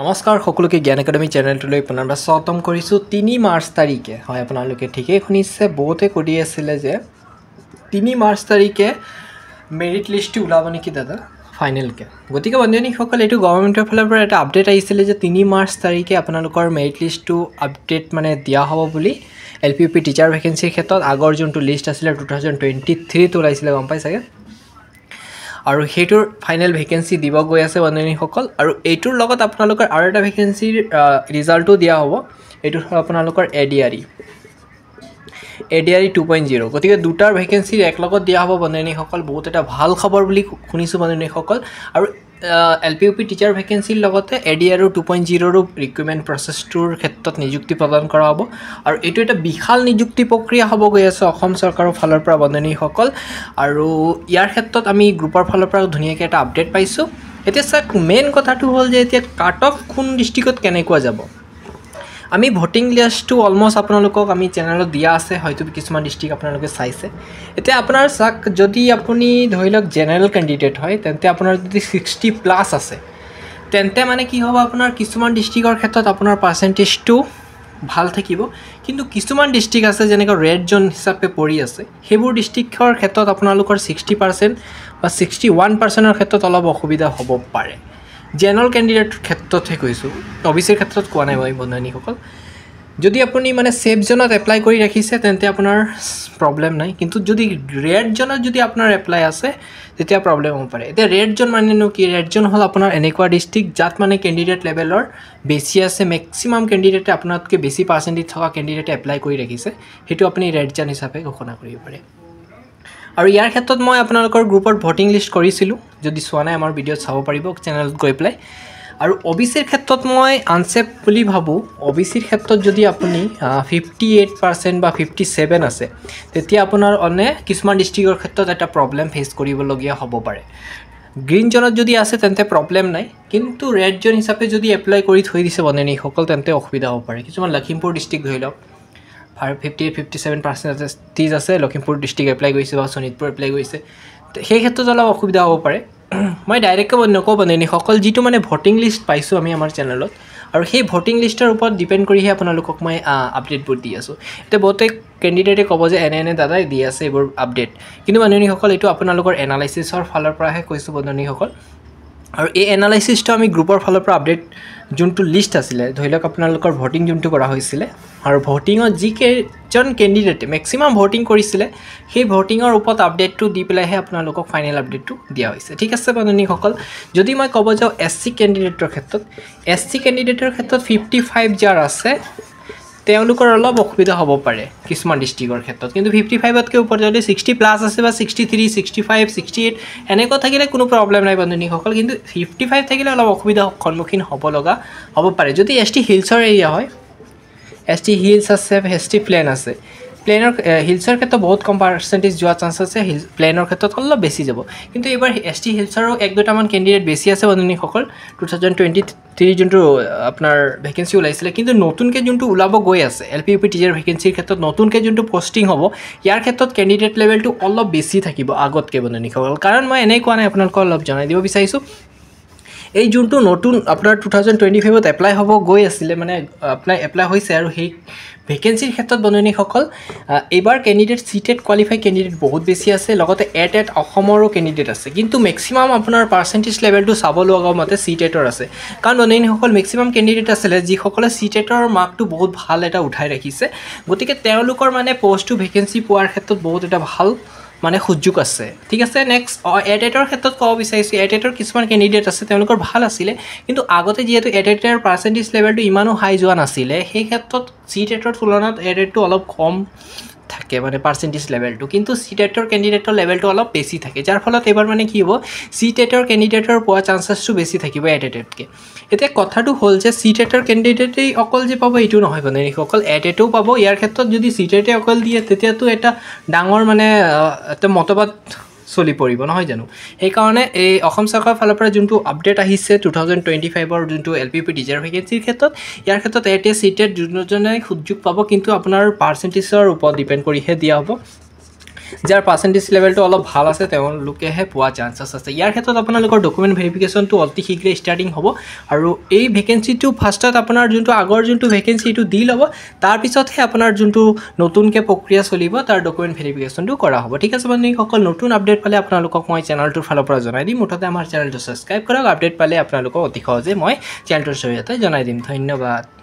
নমস্কাৰ সকলোকে জ্ঞান একাডেমি চেনেলটোলৈ পুনৰবাৰ স্বাগতম কৰিছোঁ 3 মাৰ্চ তাৰিখে হয় আপোনালোকে ঠিকই শুনিছে বহুতে কৰি আছিল যে 3 মাৰ্চ তাৰিখে মেৰিট লিষ্টটো ওলাব নেকি দাদা ফাইনেল কে গতিকে বন্ধুসকল এটো গৱৰ্ণমেণ্টৰ ফালৰ পৰা এটা আপডেট আহিছিল যে 3 মাৰ্চ তাৰিখে আপোনালোকৰ মেৰিট লিষ্টটো আপডেট মানে দিয়া হ'ব বুলি এলপিইউপি টিচাৰ ভেকেন্সিৰ ক্ষেত্ৰত আগৰ যোনটো লিষ্ট আছিল 2023 ত ওলাইছিল গম পাই চাগে আৰু হেটোৰ ফাইনেল ভেকেন্সি দিব গৈ আছে বন্ধুসকল আৰু এইটোৰ লগত আপোনালোকৰ আৰু এটা ভেকেন্সিৰ ৰিজাল্টটো দিয়া হ'ব এইটো আপোনালোকৰ এডিআৰই 2.0 গতিকে দুটাৰ ভেকেন্সিৰ এক লগত দিয়া হ'ব বন্ধুসকল বহুত এটা ভাল খবৰ বুলি শুনিছো বন্ধুসকল আৰু এলপিইউপি টিচাৰ ভেকেন্সিৰ লগতে এডিআৰই 2.0 ৰ ৰিক্ৰুটমেন্ট প্ৰসেছটোৰ ক্ষেত্ৰত নিযুক্তি প্ৰদান কৰা হ'ব আৰু এইটো এটা বিশাল নিযুক্তি প্ৰক্ৰিয়া হ'ব গৈ আছে অসম চৰকাৰৰ ফালৰ পৰা বন্ধুসকল আৰু ইয়াৰ ক্ষেত্ৰত আমি গ্ৰুপৰ ফালৰ পৰা ধুনিয়াকৈ এটা আপডেট পাইছো এতিয়া স্যাৰ মেইন কথাটো হ'ল যে এতিয়া কাট অফ কোন ডিস্ট্ৰিক্টত কেনেকুৱা যাব আমি ভোটিং লিষ্টটো অলমোস্ট আপোনালোকক আমি চেনেলত দিয়া আছে হয়তো কিছুমান ডিস্ট্ৰিক্ট আপোনালোকে চাইছে এতিয়া আপোনাৰ সাক যদি আপুনি ধৰিলক জেনাৰেল ক্যান্ডিডেট হয় তেন্তে আপোনাৰ যদি 60 প্লাস আছে তেন্তে মানে কি হ'ব আপোনাৰ কিছুমান ডিস্ট্ৰিক্টৰ ক্ষেত্ৰত আপোনাৰ পাৰ্সেন্টেজটো ভাল থাকিব কিন্তু কিছুমান ডিস্ট্ৰিক্ট আছে যেনেকৈ ৰেড জোন হিচাপে পৰি আছে হেবোৰ ডিস্ট্ৰিক্টৰ ক্ষেত্ৰত আপোনালোকৰ 60% বা 61%ৰ ক্ষেত্ৰত অলপ অসুবিধা হ'ব পাৰে জেনাৰেল ক্যান্ডিডেট ক্ষেত্ৰতহে কৈছো অবিচিৰ ক্ষেত্ৰত কোৱা নাই মই বন্ধুসকল যদি আপুনি মানে সেফ জোনত এপ্লাই কৰি ৰাখিছে তেন্তে আপোনাৰ প্ৰবলেম নাই কিন্তু যদি ৰেড জোনত যদি আপোনাৰ এপ্লাই আছে তেতিয়া প্ৰবলেম হ'ব পাৰে এতিয়া ৰেড জোন মানে কি ৰেড জোন হল আপোনাৰ এনেকুৱা ডিস্ট্ৰিক্ট যাত মানে ক্যান্ডিডেট লেভেলৰ বেছি আছে ম্যাক্সিমাম ক্যান্ডিডেটে আপোনাতকৈ বেছি পাৰ্সেন্টেজ থকা ক্যান্ডিডেটে এপ্লাই কৰি ৰাখিছে হেতু আপুনি ৰেড জোন হিচাপে ঘোষণা কৰিব পাৰে আৰু ইয়াৰ ক্ষেত্ৰত মই আপোনালোকৰ গ্ৰুপত ভোটিং লিষ্ট কৰিছিলো যদি চোৱা নাই আমাৰ ভিডিঅ চাব পাৰিব চেনেলত গৈ প্লাই আৰু ওবিচিৰ ক্ষেত্ৰত মই আনসেপ বুলি ভাবো ওবিচিৰ ক্ষেত্ৰত যদি আপুনি 58% বা 57 আছে তেতিয়া আপোনাৰ অনে কিছুমান ডিস্ট্ৰিক্টৰ ক্ষেত্ৰত এটা প্ৰবলেম ফেস কৰিবলগীয়া হ'ব পাৰে গ্ৰীন জোনত যদি আছে তেন্তে প্ৰবলেম নাই কিন্তু ৰেড জোন হিচাপে যদি এপ্লাই কৰি থৈ দিছে বনেনীসকল তেন্তে অসুবিধা হ'ব পাৰে কিছুমান লখিমপুৰ ডিস্ট্ৰিক্ট ধৰি লওক 57% আছে লখিমপুৰ ডিস্ট্ৰিক্ট এপ্লাই কৰিছে বা শোণিতপুৰ এপ্লাই কৰিছে সেই ক্ষেত্ৰত অলপ অসুবিধা হ'ব পাৰে মই ডাইৰেক্ট নকও বনেনীসকল যেটো মানে ভোটিং লিষ্ট পাইছো আমি আমাৰ চেনেলত আৰু সেই ভোটিং লিষ্টৰ ওপৰত ডিপেন্ড কৰিহে আপোনালোকক মই আপডেটবোৰ দি আছো এতে বহুতে ক্যান্ডিডেটে ক'ব যে এনে দাদাই দি আছে এবোৰ আপডেট কিন্তু বনেনীসকল এটো আপোনালোকৰ এনালাইসিছৰ ফালৰ পৰাহে কৈছো বনেনীসকল আৰু এই এনালাইসিছটো আমি গ্ৰুপৰ ফালৰ পৰা আপডেট যোনটো লিষ্ট আছিল ধৰিলক আপোনালোকৰ ভোটিং যোনটো কৰা হৈছিল আৰু ভোটিংৰ যি কেজন ক্যান্ডিডেট ম্যাক্সিমাম ভোটিং কৰিছিল সেই ভোটিংৰ ওপৰত আপডেটটো দি পেলাইহে আপোনালোকক ফাইনেল আপডেটটো দিয়া হৈছে ঠিক আছে বন্ধুসকল যদি মই ক'ব যাও এসসি ক্যান্ডিডেটৰ ক্ষেত্ৰত 55 যাৰ আছে তেওঁলোকৰ অলপ অসুবিধা হ'ব পাৰে কিছুমান ডিস্ট্ৰিক্টৰ ক্ষেত্ৰত কিন্তু 55 তকৈ ওপৰত যদি 60 প্লাস আছে বা 63 65 68 এনেকুৱা থাকিলে কোনো প্ৰবলেম নাই বন্ধুসকল কিন্তু 55 থাকিলে অলপ অসুবিধা সন্মুখীন হ'ব লগা হ'ব পাৰে যদি এসটি হিলছৰ এৰিয়া হয় এসটি হিলছ আছে এসটি প্লেন আছে প্লেনৰ হিলছৰ ক্ষেত্ৰত বহুত কম পাৰ্সেন্টেজ যোৱা চান্স আছে প্লেনৰ ক্ষেত্ৰত অলপ বেছি যাব কিন্তু এবাৰ এসটি হিলছৰো এক দুটা মান ক্যান্ডিডেট বেছি আছে বন্ধুসকল 2023 যোনটো আপোনাৰ ভেকেন্সি ওলাইছিল কিন্তু নতুনকৈ যোনটো ওলাব গৈ আছে এলপিইউপি টিচাৰ ভেকেন্সিৰ ক্ষেত্ৰত নতুনকৈ যোনটো পোষ্টিং হ'ব ইয়াৰ ক্ষেত্ৰত ক্যান্ডিডেট লেভেলটো অলপ বেছি থাকিব আগতকৈ বন্ধুসকল কাৰণ মই এনেই কোৱা নাই আপোনালোকক অলপ জনাই দিব বিচাৰিছো এই যোনটো নতুন আপোনাৰ 2025 ত এপ্লাই হ'ব গৈ আছিল মানে এপ্লাই হৈছে আৰু সেই ভেকেন্সিৰ ক্ষেত্ৰত বন্ধুসকল এবাৰ ক্যান্ডিডেট সিটেড কোৱালিফাই ক্যান্ডিডেট বহুত বেছি আছে লগতে এট অসমৰো ক্যান্ডিডেট আছে কিন্তু ম্যাক্সিমাম আপোনাৰ পাৰ্সেন্টেজ লেভেলটো চাব লগা মতে সিটেডৰ আছে কাৰণ বন্ধুসকল ম্যাক্সিমাম ক্যান্ডিডেট আছিল যি সকলে সিটেডৰ মাৰ্কটো বহুত ভাল এটা উঠাই ৰাখিছে গতিকে তেওঁলোকৰ মানে পোষ্টটো ভেকেন্সি পোৱাৰ ক্ষেত্ৰত বহুত এটা ভাল মানে সুযোগ আছে ঠিক আছে নেক্সট এটেটৰ ক্ষেত্ৰত ক'ব বিচাৰিছো এটেটৰ কিছুমান ক্যান্ডিডেট আছে তেওঁলোকৰ ভাল আছিল কিন্তু আগতে যেহেতু এটেটৰ পাৰ্সেন্টেজ লেভেলটো ইমানো হাই যোৱা নাছিল সেই ক্ষেত্ৰত সিটেটৰ তুলনাত এটেটটো অলপ কম থাকে মানে পাৰ্সেন্টেজ লেভেলটো কিন্তু সিটেটৰ ক্যান্ডিডেটৰ লেভেলটো অলপ বেছি থাকে যাৰ ফলত এবাৰ মানে কি হ'ব সিটেটৰ ক্যান্ডিডেটৰ পোৱা চান্সেছটো বেছি থাকিব এটেটতকৈ এতিয়া কথাটো হ'ল যে সিটেটৰ ক্যান্ডিডেটেই অকল যে পাব এইটো নহয় বন্ধুসকল এটেটও পাব ইয়াৰ ক্ষেত্ৰত যদি সিটেটে অকল দিয়ে তেতিয়াতো এটা ডাঙৰ মানে এটা মতবাদ চলি পৰিব নহয় জানো এই কাৰণে এই অসম চৰকাৰৰ ফালৰ পৰা যোনটো আপডেট আহিছে 2025 ৰ যোনটো এলপিইউপি টিচাৰ ভেকেন্সিৰ ক্ষেত্ৰত ইয়াৰ ক্ষেত্ৰত এটে সিটেট যোনজনে সুযোগ পাব কিন্তু আপোনাৰ পাৰ্সেন্টেজৰ ওপৰত ডিপেন্ড কৰিহে দিয়া হ'ব যাৰ পাৰ্চেণ্টেজ লেভেলটো অলপ ভাল আছে তেওঁলোকেহে পোৱা চান্সেছ আছে ইয়াৰ ক্ষেত্ৰত আপোনালোকৰ ডকুমেণ্ট ভেৰিফিকেশ্যনটো অতি শীঘ্ৰে ষ্টাৰ্টিং হ'ব আৰু এই ভেকেঞ্চিটো ফাৰ্ষ্টত আপোনাৰ যোনটো আগৰ যোনটো ভেকেঞ্চি এইটো দি ল'ব তাৰপিছতহে আপোনাৰ যোনটো নতুনকৈ প্ৰক্ৰিয়া চলিব তাৰ ডকুমেণ্ট ভেৰিফিকেশ্যনটো কৰা হ'ব ঠিক আছে বন্ধুসকল নতুন আপডেট পালে আপোনালোকক মই চেনেলটোৰ ফালৰ পৰা জনাই দিম মুঠতে আমাৰ চেনেলটো ছাবস্ক্ৰাইব কৰক আপডেট পালে আপোনালোকক অতি সহজে মই চেনেলটোৰ জৰিয়তে জনাই দিম ধন্যবাদ